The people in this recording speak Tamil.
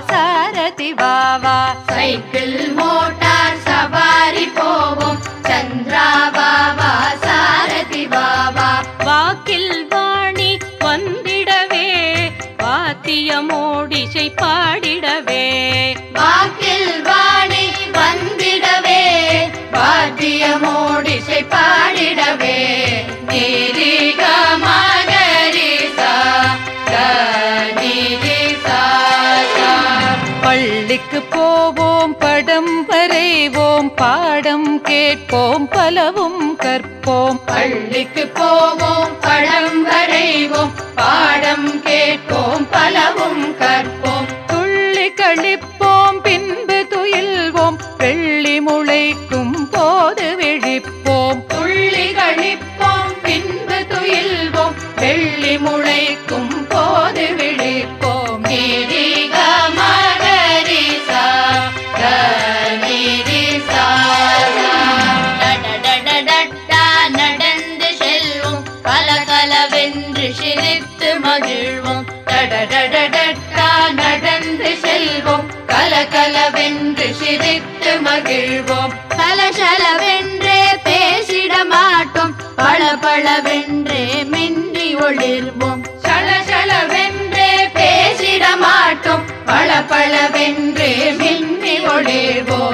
சாரதி வாவா. சைக்கிள் மோட்டார் சவாரி போவோம் சந்திரா வாவா சாரதி வாவா. வாக்கில் வாணி வந்திடவே வாத்தியமோடிசை பாடிடவே. வாக்கில் வாணி வந்திடவே வாத்தியமோடிசை பாடிடவே. நீரிக மகரிசா நீரிசா. பள்ளிக்கு போவோம் படம் வரைவோம் பாடம் கேட்போம் பலவும் கற்போம். பள்ளிக்கு போவோம் படம் வரைவோம் பாடம் கேட்போம் பலவும் கற்போம். துள்ளி கழிப்போம் பின்பு துயில்வோம் வெள்ளி முளைக்கும் போது விழிப்போம். துள்ளி கழிப்போம் பின்பு துயில்வோம் வெள்ளி முளைக்கும் போது விழிப்போம். நீரிக மகரிசா நீரிசா. நடந்து செல்வோம் கலகலவென்று சிரித்து மகிழ்வோம். நடந்து செல்வோம் கலகலவென்று சிரித்து மகிழ்வோம். கலசலவென்றே பேசிட மாட்டோம் பளபளவென்றே மின்னி ஒளிர்வோம். சலசலவென்றே பேசிட மாட்டோம் பளபளவென்றே மின்னி ஒளிர்வோம்.